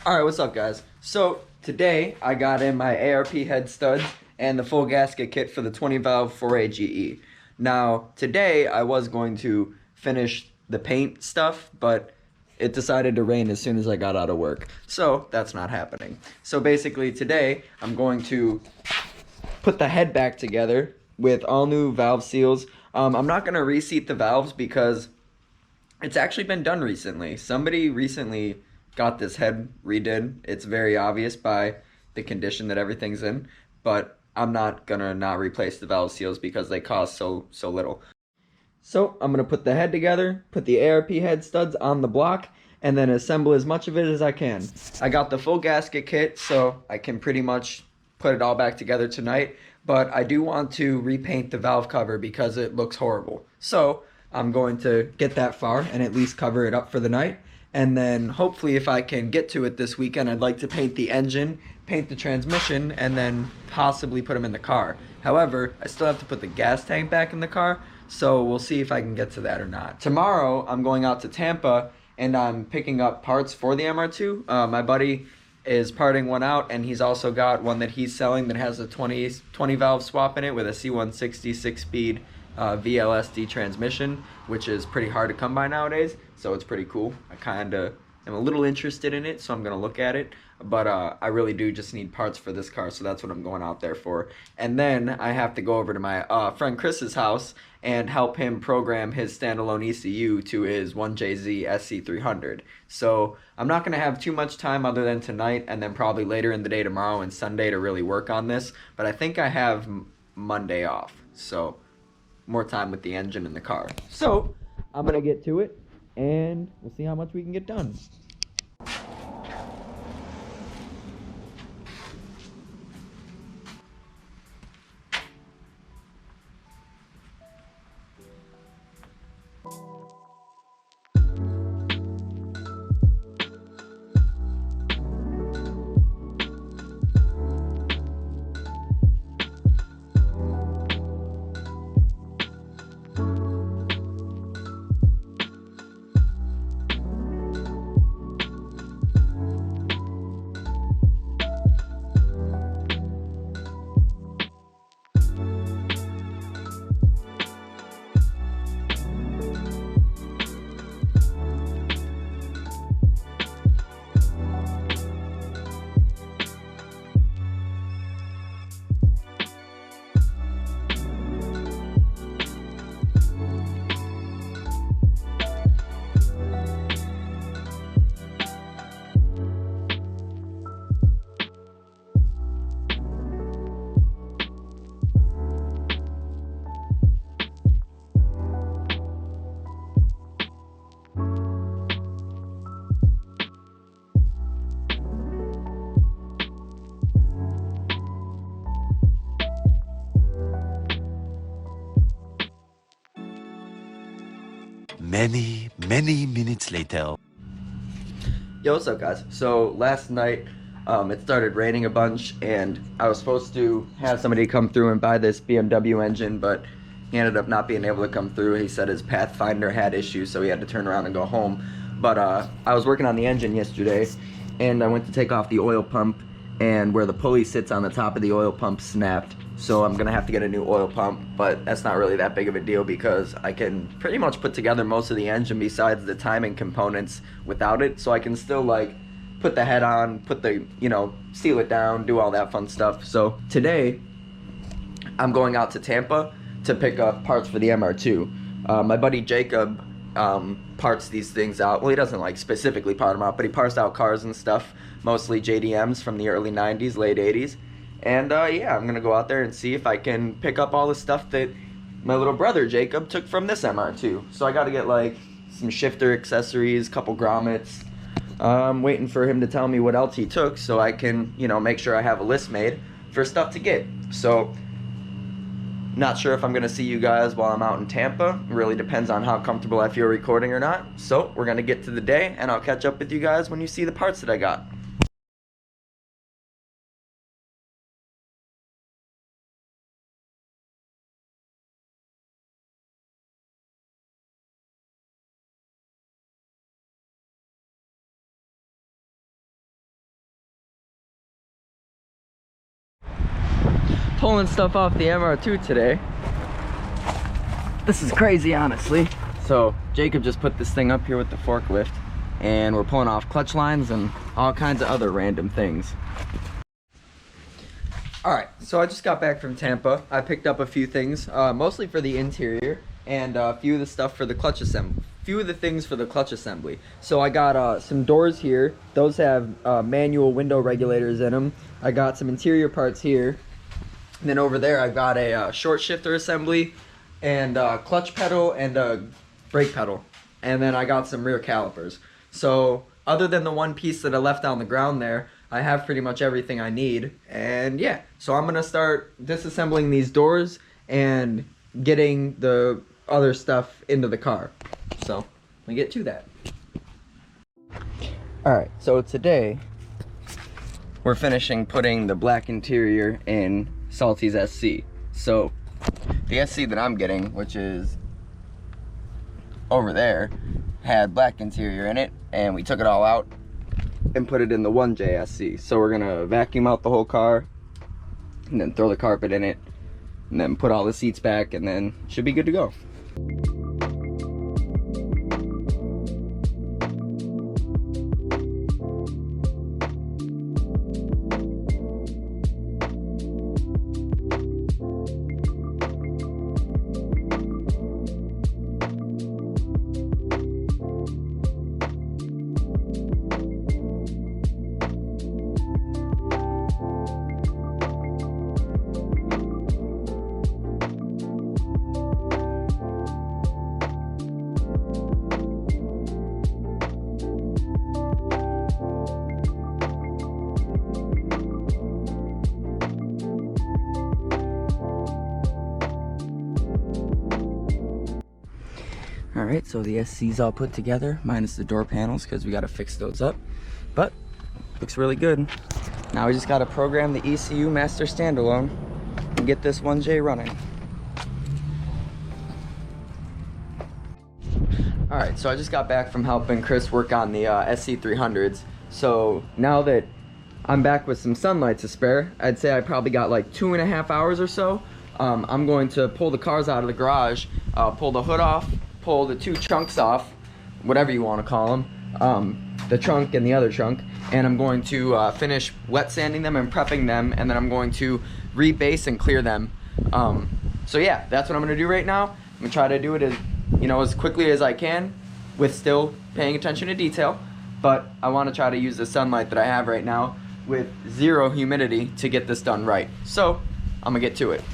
Alright, what's up guys? So today I got in my ARP head studs and the full gasket kit for the 20 valve 4A GE. Now today I was going to finish the paint stuff, but it decided to rain as soon as I got out of work. So that's not happening. So basically today I'm going to put the head back together with all new valve seals. I'm not going to reseat the valves because it's actually been done recently. Somebody recently got this head redid. It's very obvious by the condition that everything's in, but I'm not gonna not replace the valve seals because they cost so little. So I'm gonna put the head together, put the ARP head studs on the block, and then assemble as much of it as I can. I got the full gasket kit, so I can pretty much put it all back together tonight, but I do want to repaint the valve cover because it looks horrible. So I'm going to get that far and at least cover it up for the night. And then hopefully if I can get to it this weekend, I'd like to paint the engine, paint the transmission, and then possibly put them in the car. However, I still have to put the gas tank back in the car, so we'll see if I can get to that or not. Tomorrow, I'm going out to Tampa and I'm picking up parts for the MR2. My buddy is parting one out, and he's also got one that he's selling that has a 20 valve swap in it with a C160 6-speed VLSD transmission, which is pretty hard to come by nowadays, so it's pretty cool. I kind of am a little interested in it, so I'm gonna look at it, but I really do just need parts for this car, so that's what I'm going out there for. And then I have to go over to my friend Chris's house and help him program his standalone ECU to his 1JZ SC300. So I'm not gonna have too much time other than tonight and then probably later in the day tomorrow and Sunday to really work on this, but I think I have Monday off, so more time with the engine in the car. So I'm gonna get to it and we'll see how much we can get done. Many minutes later. Yo, what's up guys? So last night it started raining a bunch and I was supposed to have somebody come through and buy this BMW engine, but he ended up not being able to come through. He said his Pathfinder had issues, so he had to turn around and go home. But I was working on the engine yesterday and I went to take off the oil pump, and where the pulley sits on the top of the oil pump snapped. So I'm gonna have to get a new oil pump, but that's not really that big of a deal because I can pretty much put together most of the engine besides the timing components without it. So I can still like put the head on, put the, seal it down, do all that fun stuff. So today I'm going out to Tampa to pick up parts for the MR2. My buddy Jacob parts these things out. Well, he doesn't like specifically part them out, but he parts out cars and stuff, mostly JDMs from the early 90s, late 80s. And yeah, I'm gonna go out there and see if I can pick up all the stuff that my little brother Jacob took from this MR2. So I gotta get like some shifter accessories, couple grommets. I'm waiting for him to tell me what else he took so I can, make sure I have a list made for stuff to get. So not sure if I'm gonna see you guys while I'm out in Tampa. It really depends on how comfortable I feel recording or not. So we're gonna get to the day and I'll catch up with you guys when you see the parts that I got. pulling stuff off the MR2 today. This is crazy, honestly. So Jacob just put this thing up here with the forklift, and we're pulling off clutch lines and all kinds of other random things. Alright, so I just got back from Tampa. I picked up a few things, mostly for the interior, and a few of the stuff for the clutch assembly. Few of the things for the clutch assembly. So I got some doors here. Those have manual window regulators in them. I got some interior parts here. And then over there I got a short shifter assembly and a clutch pedal and a brake pedal. And then I got some rear calipers. So other than the one piece that I left on the ground there, I have pretty much everything I need. And yeah, so I'm gonna start disassembling these doors and getting the other stuff into the car. So let me get to that. Alright, so today we're finishing putting the black interior in Salty's SC. So the SC that I'm getting, which is over there, had black interior in it, and we took it all out and put it in the 1J SC. So we're gonna vacuum out the whole car and then throw the carpet in it and then put all the seats back, and then should be good to go. Alright, so the SC's all put together, minus the door panels, because we got to fix those up. But, looks really good. Now we just got to program the ECU master standalone and get this 1J running. Alright, so I just got back from helping Chris work on the SC300s. So now that I'm back with some sunlight to spare, I'd say I probably got like 2.5 hours or so. I'm going to pull the cars out of the garage, pull the hood off, pull the two chunks off, whatever you want to call them, the trunk and the other trunk, and I'm going to finish wet sanding them and prepping them, and then I'm going to rebase and clear them. So yeah, that's what I'm going to do right now. I'm going to try to do it as quickly as I can with still paying attention to detail, but I want to try to use the sunlight that I have right now with zero humidity to get this done right. So I'm going to get to it.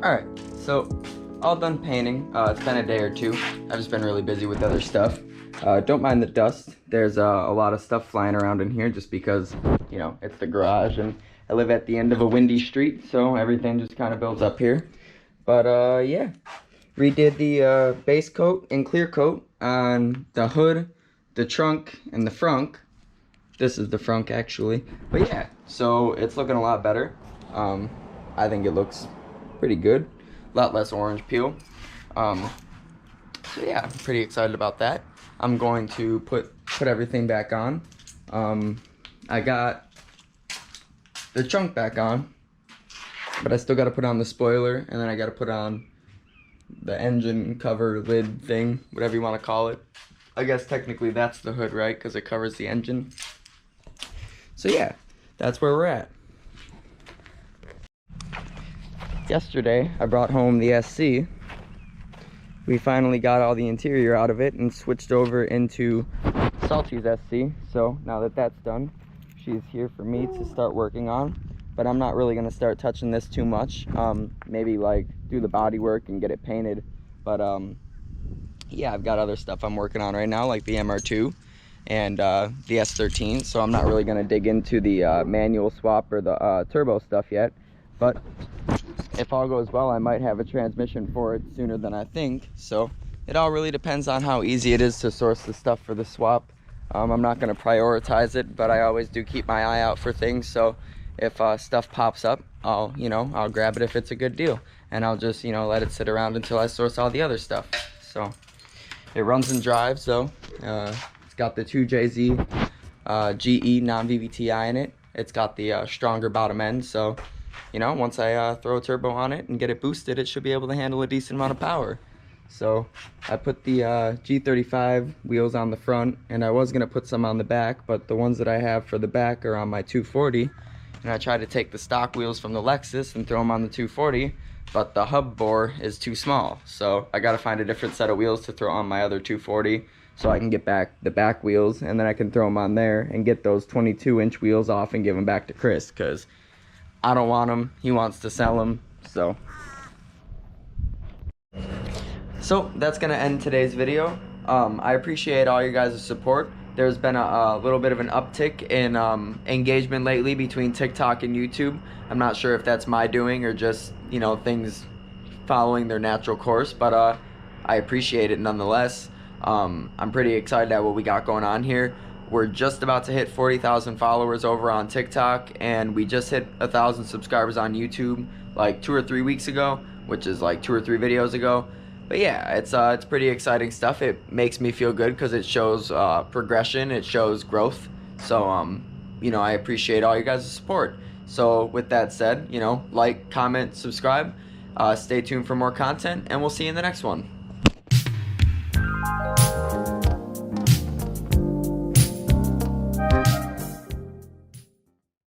Alright, so all done painting. It's been a day or two. I've just been really busy with other stuff. Don't mind the dust. There's a lot of stuff flying around in here just because, you know, it's the garage and I live at the end of a windy street, so everything just kind of builds up here. But yeah, redid the base coat and clear coat on the hood, the trunk, and the frunk. This is the frunk actually. But yeah, so it's looking a lot better. I think it looks pretty good. A lot less orange peel. So yeah, I'm pretty excited about that. I'm going to put everything back on. I got the trunk back on, but I still got to put on the spoiler, and then I got to put on the engine cover lid thing, whatever you want to call it. I guess technically that's the hood, right? Because it covers the engine. So yeah, that's where we're at. Yesterday, I brought home the SC. We finally got all the interior out of it and switched over into Salty's SC. So now that that's done, she's here for me to start working on. But I'm not really going to start touching this too much. Maybe like do the body work and get it painted. But yeah, I've got other stuff I'm working on right now, like the MR2 and the S13. So I'm not really going to dig into the manual swap or the turbo stuff yet. But if all goes well, I might have a transmission for it sooner than I think. So it all really depends on how easy it is to source the stuff for the swap. I'm not going to prioritize it, but I always do keep my eye out for things. So if stuff pops up, I'll grab it if it's a good deal, and I'll just let it sit around until I source all the other stuff. So it runs and drives though. It's got the 2JZ GE non-VVTi in it. It's got the stronger bottom end, so once I throw a turbo on it and get it boosted, it should be able to handle a decent amount of power. So I put the G35 wheels on the front, and I was gonna put some on the back, but the ones that I have for the back are on my 240. And I tried to take the stock wheels from the Lexus and throw them on the 240, but the hub bore is too small. So I gotta find a different set of wheels to throw on my other 240 so I can get back the back wheels, and then I can throw them on there and get those 22-inch wheels off and give them back to Chris, because I don't want them, he wants to sell them. So that's gonna end today's video. I appreciate all your guys' support. There's been a little bit of an uptick in engagement lately between TikTok and YouTube. I'm not sure if that's my doing or just things following their natural course, but I appreciate it nonetheless. I'm pretty excited at what we got going on here. We're just about to hit 40,000 followers over on TikTok, and we just hit 1,000 subscribers on YouTube like 2 or 3 weeks ago, which is like 2 or 3 videos ago. But yeah, it's pretty exciting stuff. It makes me feel good because it shows progression, it shows growth. So I appreciate all you guys' support. So with that said, like, comment, subscribe, stay tuned for more content, and we'll see you in the next one.